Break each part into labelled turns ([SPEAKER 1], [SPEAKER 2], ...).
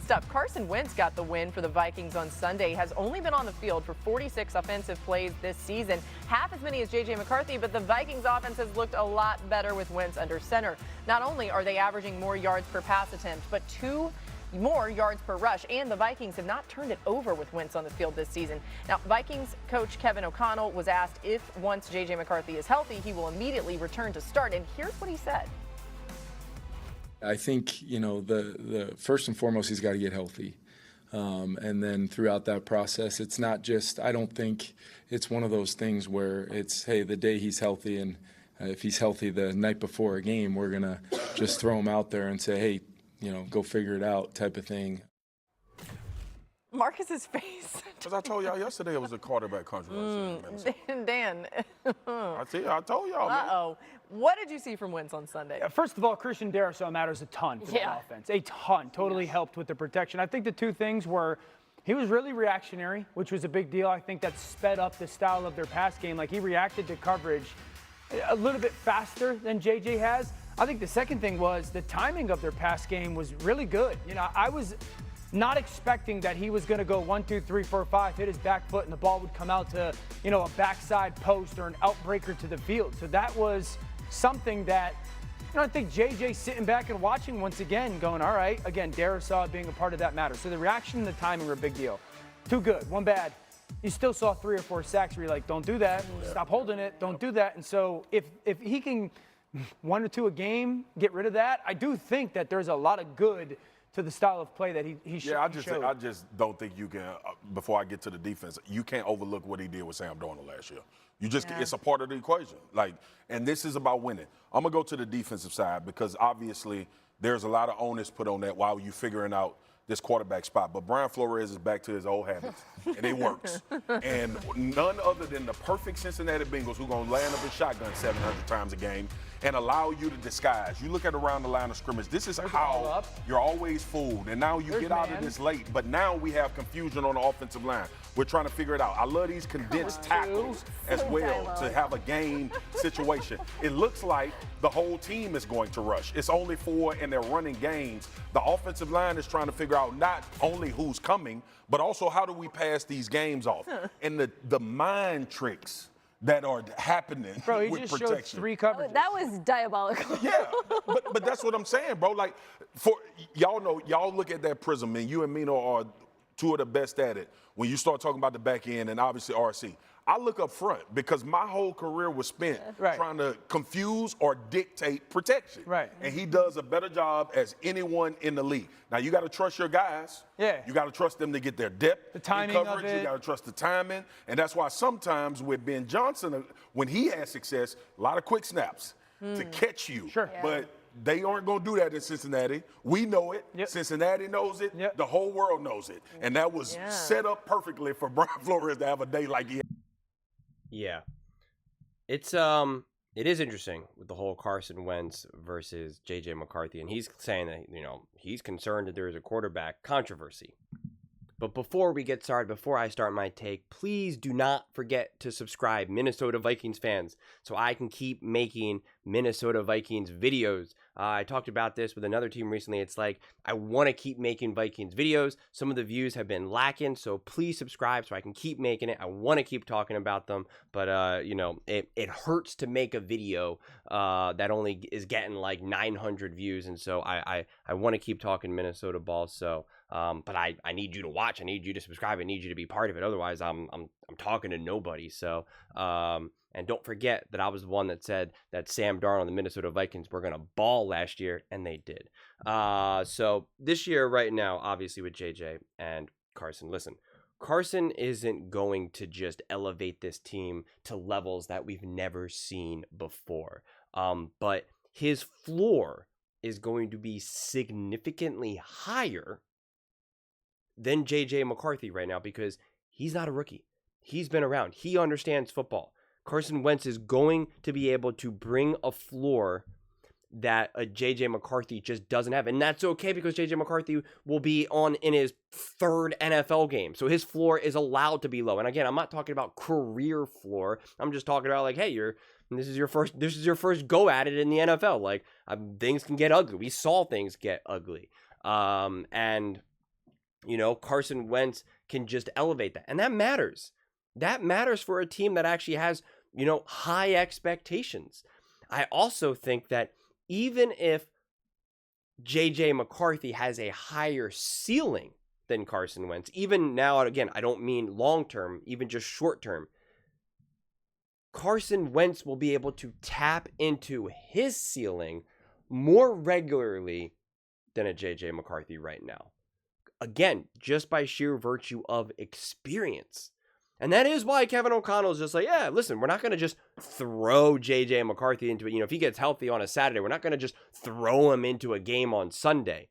[SPEAKER 1] stuff. Carson Wentz got the win for the Vikings on Sunday, has only been on the field for 46 offensive plays this season, half as many as J.J. McCarthy, but the Vikings offense has looked a lot better with Wentz under center. Not only are they averaging more yards per pass attempt, but 2 more yards per rush, and the Vikings have not turned it over with Wentz on the field this season. Now, Vikings coach Kevin O'Connell was asked if once J.J. McCarthy is healthy, he will immediately return to start, and here's what he said.
[SPEAKER 2] I think, the first and foremost, he's got to get healthy. And then throughout that process, it's not just, I don't think it's one of those things where it's, hey, the day he's healthy, and if he's healthy the night before a game, we're going to just throw him out there and say, hey, go figure it out type of thing.
[SPEAKER 1] Marcus's face.
[SPEAKER 3] Because I told y'all yesterday it was a quarterback controversy.
[SPEAKER 1] Dan.
[SPEAKER 3] I told y'all, man.
[SPEAKER 1] Uh-oh. What did you see from Wentz on Sunday?
[SPEAKER 4] First of all, Christian Darrisaw matters a ton for the offense. A ton. Totally helped with the protection. I think the two things were he was really reactionary, which was a big deal. I think that sped up the style of their pass game. Like, he reacted to coverage a little bit faster than J.J. has. I think the second thing was the timing of their pass game was really good. I was not expecting that he was going to go 1, 2, 3, 4, 5, hit his back foot, and the ball would come out to, a backside post or an outbreaker to the field. So that was something that, I think JJ sitting back and watching once again, going, all right, again, Darrisaw being a part of that matters. So the reaction and the timing were a big deal. 2 good, 1 bad. You still saw 3 or 4 sacks where you're like, don't do that, stop holding it, don't do that. And so if he can 1 or 2 a game, get rid of that, I do think that there's a lot of good to the style of play that he showed.
[SPEAKER 3] Yeah, I just don't think you can, before I get to the defense, you can't overlook what he did with Sam Darnold last year. It's a part of the equation. And this is about winning. I'm going to go to the defensive side because obviously there's a lot of onus put on that while you're figuring out this quarterback spot. But Brian Flores is back to his old habits, and it works. And none other than the perfect Cincinnati Bengals who are going to land up in shotgun 700 times a game and allow you to disguise. You look at around the line of scrimmage, this is how you're always fooled. And now you get out of this late, but now we have confusion on the offensive line. We're trying to figure it out. I love these condensed tackles as well to have a game situation. It looks like the whole team is going to rush. It's only 4 and they're running games. The offensive line is trying to figure out not only who's coming, but also how do we pass these games off. And the mind tricks that are happening
[SPEAKER 4] bro, he
[SPEAKER 3] with
[SPEAKER 4] just
[SPEAKER 3] protection.
[SPEAKER 4] showed 3 coverages.
[SPEAKER 5] That was diabolical.
[SPEAKER 3] Yeah, but that's what I'm saying, bro. Like, for y'all look at that prism, and you and Mino are 2 of the best at it. When you start talking about the back end and obviously RC, I look up front because my whole career was spent trying to confuse or dictate protection.
[SPEAKER 4] Right.
[SPEAKER 3] And he does a better job as anyone in the league. Now, you got to trust your guys.
[SPEAKER 4] Yeah.
[SPEAKER 3] You got to trust them to get their depth.
[SPEAKER 4] The timing
[SPEAKER 3] in coverage.
[SPEAKER 4] of it.
[SPEAKER 3] You got to trust the timing. And that's why sometimes with Ben Johnson, when he has success, a lot of quick snaps to catch you.
[SPEAKER 4] Sure. Yeah.
[SPEAKER 3] But they aren't going to do that in Cincinnati. We know it.
[SPEAKER 4] Yep.
[SPEAKER 3] Cincinnati knows it.
[SPEAKER 4] Yep.
[SPEAKER 3] The whole world knows it. And that was set up perfectly for Brian Flores to have a day like he had.
[SPEAKER 6] Yeah. It is interesting with the whole Carson Wentz versus J.J. McCarthy. And he's saying that, he's concerned that there is a quarterback controversy. But before we get started, before I start my take, please do not forget to subscribe, Minnesota Vikings fans, so I can keep making Minnesota Vikings videos. I talked about this with another team recently. It's like, I want to keep making Vikings videos. Some of the views have been lacking, so please subscribe so I can keep making it. I want to keep talking about them, but, it hurts to make a video that only is getting like 900 views, and so I want to keep talking Minnesota ball, so... but I need you to watch. I need you to subscribe. I need you to be part of it. Otherwise, I'm talking to nobody. So, and don't forget that I was the one that said that Sam Darnold and the Minnesota Vikings were going to ball last year, and they did. So this year right now, obviously with JJ and Carson, listen, Carson isn't going to just elevate this team to levels that we've never seen before. But his floor is going to be significantly higher than J.J. McCarthy right now because he's not a rookie. He's been around. He understands football. Carson Wentz is going to be able to bring a floor that a J.J. McCarthy just doesn't have. And that's okay because J.J. McCarthy will be in his 3rd NFL game. So his floor is allowed to be low. And again, I'm not talking about career floor. I'm just talking about like, hey, this is your first go at it in the NFL. Like things can get ugly. We saw things get ugly. And Carson Wentz can just elevate that. And that matters. That matters for a team that actually has, high expectations. I also think that even if J.J. McCarthy has a higher ceiling than Carson Wentz, even now, again, I don't mean long-term, even just short-term, Carson Wentz will be able to tap into his ceiling more regularly than a J.J. McCarthy right now. Again, just by sheer virtue of experience. And that is why Kevin O'Connell is just like, yeah, listen, we're not going to just throw J.J. McCarthy into it. If he gets healthy on a Saturday, we're not going to just throw him into a game on Sunday.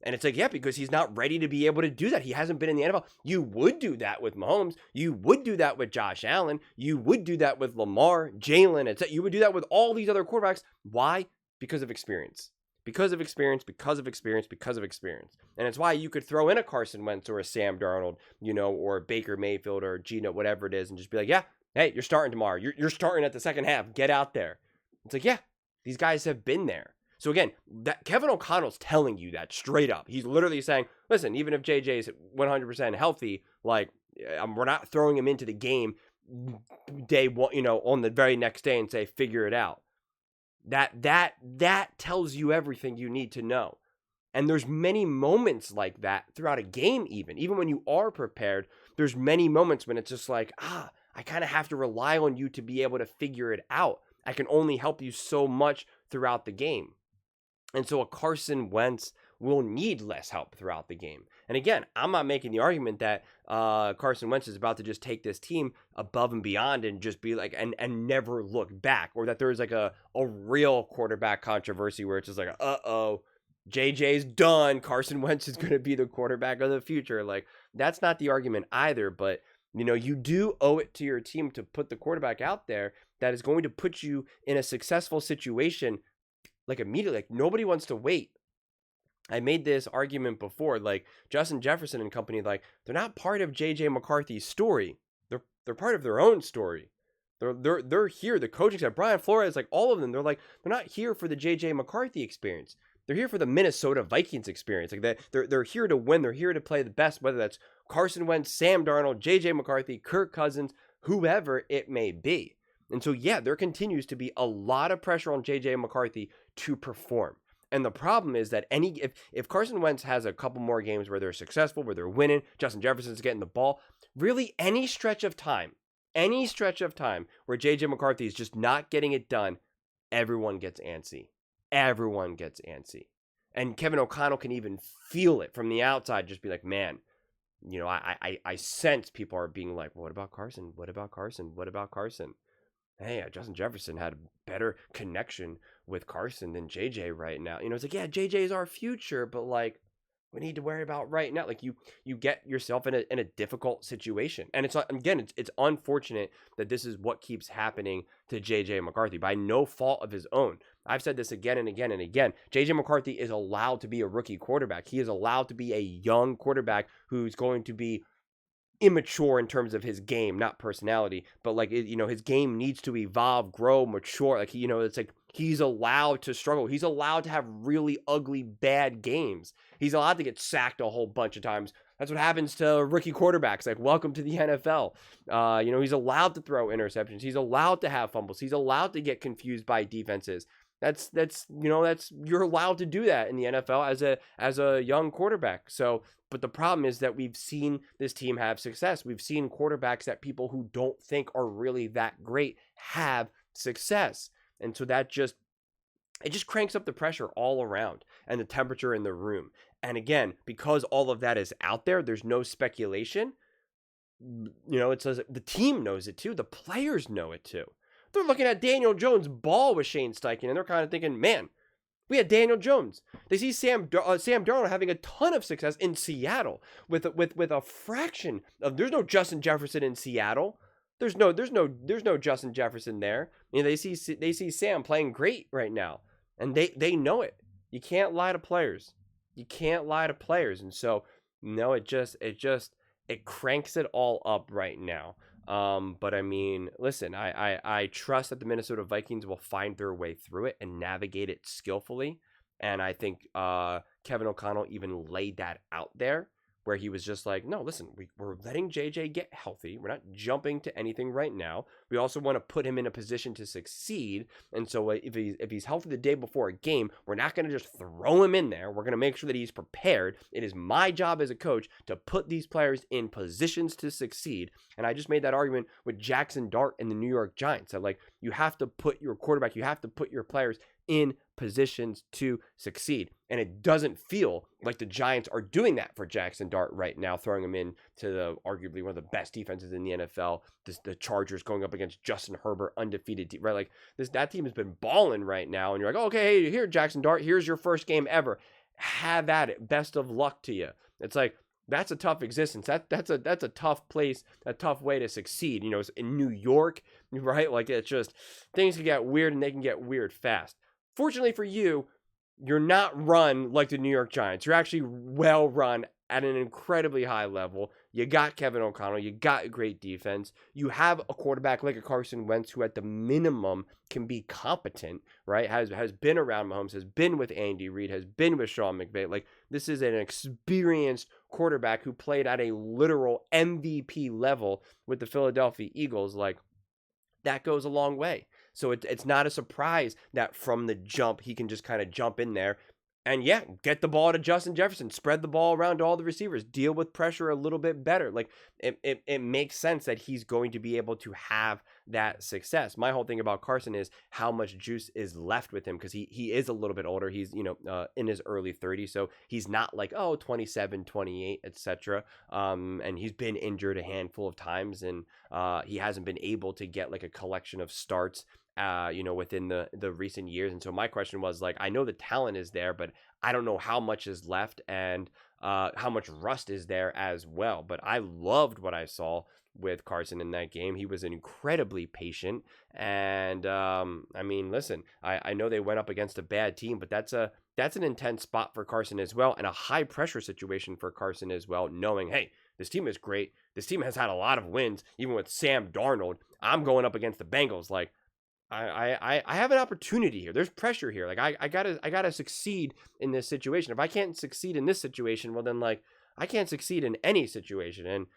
[SPEAKER 6] And it's like, yeah, because he's not ready to be able to do that. He hasn't been in the NFL. You would do that with Mahomes. You would do that with Josh Allen. You would do that with Lamar, Jalen, etc. You would do that with all these other quarterbacks. Why? Because of experience. Because of experience, because of experience, because of experience. And it's why you could throw in a Carson Wentz or a Sam Darnold, or Baker Mayfield or Geno, whatever it is, and just be like, yeah, hey, you're starting tomorrow. You're starting at the second half. Get out there. It's like, yeah, these guys have been there. So again, that Kevin O'Connell's telling you that straight up. He's literally saying, listen, even if JJ is 100% healthy, we're not throwing him into the game day one, on the very next day and say, figure it out. That tells you everything you need to know. And there's many moments like that throughout a game, even when you are prepared, there's many moments when it's just like, I kind of have to rely on you to be able to figure it out. I can only help you so much throughout the game. And so a Carson Wentz will need less help throughout the game. And again, I'm not making the argument that Carson Wentz is about to just take this team above and beyond and just be like, and never look back, or that there's like a real quarterback controversy where it's just like, JJ's done. Carson Wentz is going to be the quarterback of the future. Like, that's not the argument either, but you do owe it to your team to put the quarterback out there that is going to put you in a successful situation like immediately. Like, nobody wants to wait. I made this argument before, like Justin Jefferson and company, like they're not part of J.J. McCarthy's story. They're part of their own story. They're here. The coaching staff, Brian Flores, like all of them, they're not here for the J.J. McCarthy experience. They're here for the Minnesota Vikings experience. Like they're here to win. They're here to play the best, whether that's Carson Wentz, Sam Darnold, J.J. McCarthy, Kirk Cousins, whoever it may be. And so, yeah, there continues to be a lot of pressure on J.J. McCarthy to perform. And the problem is that if Carson Wentz has a couple more games where they're successful, where they're winning, Justin Jefferson's getting the ball, really any stretch of time where J.J. McCarthy is just not getting it done, everyone gets antsy. Everyone gets antsy. And Kevin O'Connell can even feel it from the outside, just be like, man, I sense people are being like, what about Carson? What about Carson? What about Carson? Hey, Justin Jefferson had a better connection with Carson than JJ right now. It's like, yeah, JJ is our future, but like, we need to worry about right now. Like you get yourself in a difficult situation. And it's unfortunate that this is what keeps happening to JJ McCarthy by no fault of his own. I've said this again and again and again. JJ McCarthy is allowed to be a rookie quarterback. He is allowed to be a young quarterback who's going to be immature in terms of his game, not personality, but like, his game needs to evolve, grow, mature. Like, it's like he's allowed to struggle. He's allowed to have really ugly, bad games. He's allowed to get sacked a whole bunch of times. That's what happens to rookie quarterbacks. Like, welcome to the NFL. He's allowed to throw interceptions. He's allowed to have fumbles. He's allowed to get confused by defenses. You're allowed to do that in the NFL as a young quarterback. So, but the problem is that we've seen this team have success. We've seen quarterbacks that people who don't think are really that great have success. And so it just cranks up the pressure all around and the temperature in the room. And again, because all of that is out there, there's no speculation. It says the team knows it too. The players know it too. They're looking at Daniel Jones ball with Shane Steichen, and they're kind of thinking, man, we had Daniel Jones. They see Sam Darnold having a ton of success in Seattle with a fraction of. There's no Justin Jefferson in Seattle. There's no Justin Jefferson there. They see Sam playing great right now, and they know it. You can't lie to players. You can't lie to players, and so no, it cranks it all up right now. But I mean, listen, I trust that the Minnesota Vikings will find their way through it and navigate it skillfully. And I think Kevin O'Connell even laid that out there where he was just like, no, listen, we're letting JJ get healthy. We're not jumping to anything right now. We also want to put him in a position to succeed. And so if he's healthy the day before a game, we're not going to just throw him in there. We're going to make sure that he's prepared. It is my job as a coach to put these players in positions to succeed. And I just made that argument with Jackson Dart and the New York Giants. That, like, you have to put your quarterback, you have to put your players in positions to succeed. And it doesn't feel like the Giants are doing that for Jackson Dart right now, throwing him in to arguably one of the best defenses in the NFL. The Chargers going up against Justin Herbert, undefeated, right? Like, that team has been balling right now. And you're like, okay, here, Jackson Dart, here's your first game ever. Have at it. Best of luck to you. It's like, that's a tough existence. That's a tough place, a tough way to succeed. You know, in New York, right? Like, it's just, things can get weird and they can get weird fast. Fortunately for you, you're not run like the New York Giants. You're actually well run at an incredibly high level. You got Kevin O'Connell. You got great defense. You have a quarterback like a Carson Wentz who at the minimum can be competent, right? Has been around Mahomes, has been with Andy Reid, has been with Sean McVay. Like, this is an experienced quarterback who played at a literal MVP level with the Philadelphia Eagles. Like, that goes a long way. So it's not a surprise that from the jump, he can just kind of jump in there and, yeah, get the ball to Justin Jefferson, spread the ball around to all the receivers, deal with pressure a little bit better. Like, it makes sense that he's going to be able to have that success. My whole thing about Carson is how much juice is left with him, because he is a little bit older. He's, in his early 30s, so he's not like, 27, 28, etc. And he's been injured a handful of times, and he hasn't been able to get like a collection of starts within the recent years. And so my question was, like, I know the talent is there, but I don't know how much is left and how much rust is there as well. But I loved what I saw with Carson in that game. He was incredibly patient. And listen, I know they went up against a bad team, but that's an intense spot for Carson as well, and a high pressure situation for Carson as well, knowing, hey, this team is great. This team has had a lot of wins, even with Sam Darnold. I'm going up against the Bengals. Like, I have an opportunity here. There's pressure here. Like, I gotta succeed in this situation. If I can't succeed in this situation, well then, like, I can't succeed in any situation. And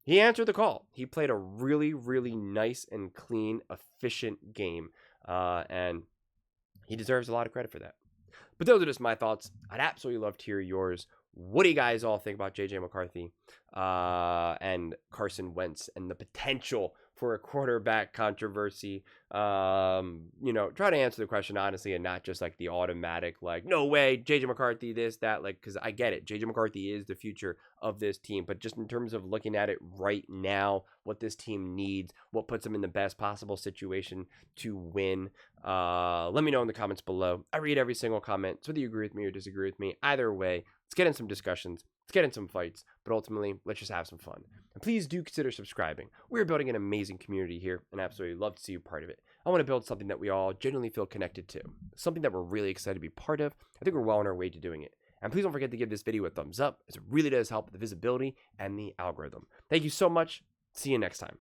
[SPEAKER 6] he answered the call. He played a really, really nice and clean, efficient game. And he deserves a lot of credit for that. But those are just my thoughts. I'd absolutely love to hear yours. What do you guys all think about JJ McCarthy and Carson Wentz and the potential for a quarterback controversy? Try to answer the question honestly and not just like the automatic, like, no way, JJ McCarthy, this, that, like, because I get it. JJ McCarthy is the future of this team, but just in terms of looking at it right now, what this team needs, what puts them in the best possible situation to win, let me know in the comments below. I read every single comment, so whether you agree with me or disagree with me, either way, let's get in some discussions. Let's get in some fights, but ultimately, let's just have some fun. And please do consider subscribing. We're building an amazing community here, and I absolutely love to see you part of it. I want to build something that we all genuinely feel connected to, something that we're really excited to be part of. I think we're well on our way to doing it. And please don't forget to give this video a thumbs up, as it really does help with the visibility and the algorithm. Thank you so much. See you next time.